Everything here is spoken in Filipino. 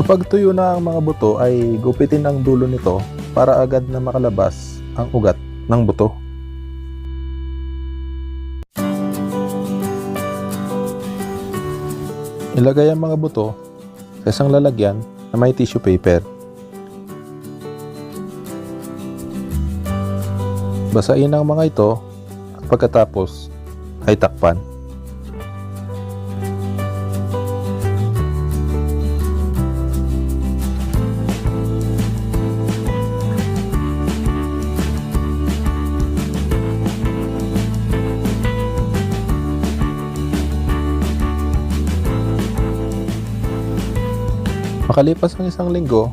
Kapag tuyo na ang mga buto ay gupitin ang dulo nito para agad na makalabas ang ugat ng buto. Ilagay ang mga buto sa isang lalagyan na may tissue paper. Basain ang mga ito at pagkatapos ay takpan. Makalipas ang isang linggo,